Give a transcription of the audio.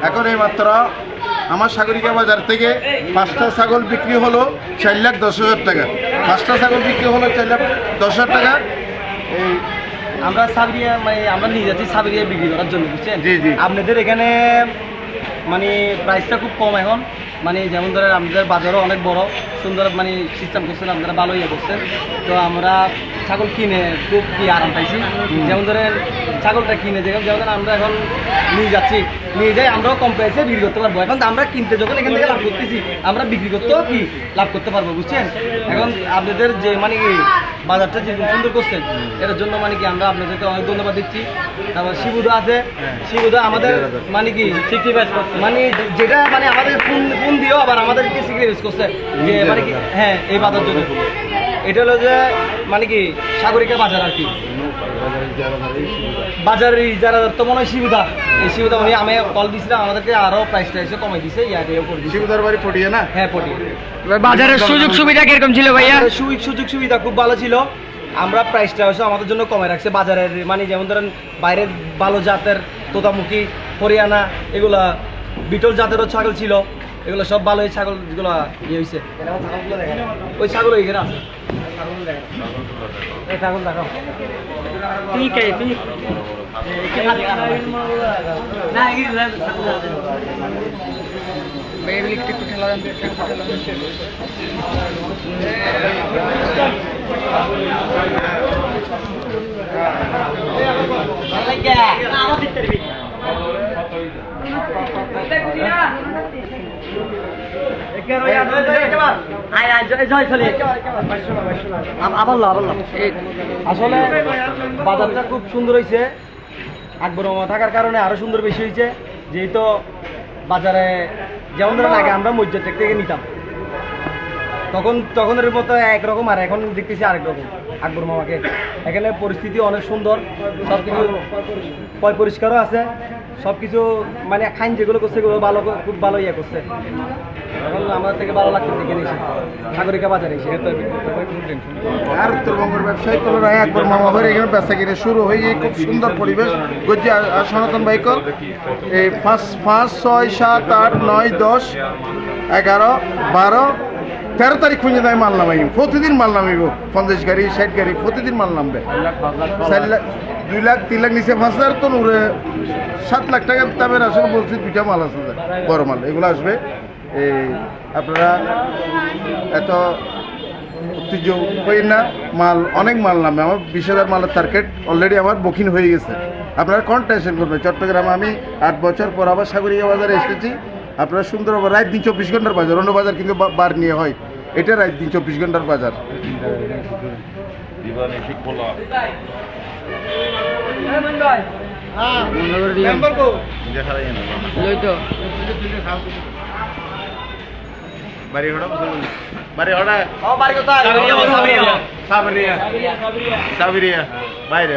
এখন এই মাত্র আমার সাগরিকা বাজার থেকে 5টা ছাগল বিক্রি হলো 4,10,000 টাকা। 5টা ছাগল বিক্রি হলো 4,10,000 টাকা। এই আমরা সাবরিয়া মানে আমরা নিয়ে যাচ্ছি সাবরিয়া বিক্রি করার জন্য, বুঝছেন? জি জি। আপনাদের এখানে মানে প্রাইসটা খুব কম এখন, মানে যেমন ধরেন আমাদের বাজারও অনেক বড়, সুন্দর মানে সিস্টেম করছেন আপনারা, ভালো ইয়ে করছেন। তো আমরা ছাগল কিনে খুব কি আরাম পাইছি। যেমন ধরেন ছাগলটা কিনে যেমন আমরা এখন নিয়ে যাচ্ছি, নিয়ে যাই আমরাও কম প্রাইসে বিক্রি করতে পারবো। এখন আমরা কিনতে যখন এখান থেকে লাভ করতেছি, আমরা বিক্রি করতেও কি লাভ করতে পারবো, বুঝছেন? এখন আপনাদের যে মানে কি বাজারটা যে সুন্দর করছেন, এটার জন্য মানে কি আমরা আপনাদেরকে অনেক ধন্যবাদ দিচ্ছি। তারপর শিবুদা আছে, শিবুদা আমাদের মানে কি মানে যেটা মানে আমাদের ফোন দিয়েও আবার আমাদেরকে সিক্রিফাইস করছে যে মানে কি হ্যাঁ এই বাজার জন্য। এটা হলো যে মানে কি সাগরিকা বাজার আর কি, বাজারের যারা তো মনে হয় শিবুদা, এই শিবুদা উনি আমি কল দিয়েছিলাম, আমাদেরকে আরো প্রাইসটা এসে কমাই দিছে, ইয়ারিও করে দিছে। শিবুদার বাড়ি পটিয়ে না? হ্যাঁ পটিয়ে। বাজারের সুযোগ সুবিধা কিরকম ছিল ভাইয়া? সুযোগ সুবিধা খুব ভালো ছিল। আমরা প্রাইসটা অবশ্য আমাদের জন্য কমে রাখছে বাজারের, মানে যেমন ধরেন বাইরের ভালো জাতের তোতামুখী, হরিয়ানা, এগুলা বিটল জাতেরও ছাগল ছিল, এগুলো সব ভালো। এই ছাগল যেগুলো ইয়ে হয়েছে, ওই ছাগল ওইখানে আছে, এই ছাগল দেখো ঠিক আছে ঠিক না একটু ঠেলা দেন, একটু ঠেলা আসলে বাজারটা খুব সুন্দর হয়েছে। আকবর মামা থাকার কারণে আরো সুন্দর বেশি হয়েছে। যেহেতু বাজারে যেমন ধরেন আগে আমরা মসজিদ থেকে নিতাম, তখনের মতো একরকম, আর এখন দেখতেছি আরেক রকম। আকবর মামাকে এখানে পরিস্থিতি অনেক সুন্দর, সব কিছু পরিষ্কারও আছে, সব কিছু মানে খাইন যেগুলো করছে এগুলো ভালো, খুব ভালো ইয়ে করছে। এখন আমাদের থেকে ভালো লাগতেছে এখানে এসে, সাগরিকা বাজারে এসে। আর উত্তরবঙ্গের ব্যবসায়ী তোলা আকবর মামা ভাই এখানে বেচা কিনে শুরু হয়ে গিয়ে খুব সুন্দর পরিবেশ। গজ্জি আর সনাতন ভাইকল এই 5, 6, 7, 8, 9, 10, 11, 12, 13 তারিখ খুঁজে দেয় মাল নামাই। প্রতিদিন মাল নামাইব, 50 গাড়ি 60 গাড়ি প্রতিদিন মাল নামবে। 4 লাখ 2 লাখ 3 লাখ নিচে 5,000 তো নুরে 7 লাখ টাকার দামের আসলে বলছি 2টা মাল আছে বড় মাল, এগুলো আসবে। এই আপনারা এত ঐতিহ্য হই না, মাল অনেক মাল নামে। আমার 20,000 মালের টার্গেট অলরেডি আমার বুকিং হয়ে গেছে। আপনারা কোন টেনশন করবেন। চট্টগ্রামে আমি 8 বছর পর আবার সাগরিকা বাজারে এসেছি। আপনারা সুন্দর রাত দিন 24 ঘন্টার বাজার, অন্য বাজার কিন্তু বার নিয়ে হয়, এটা রাত দিন 24 ঘন্টার বাজার। বাইরে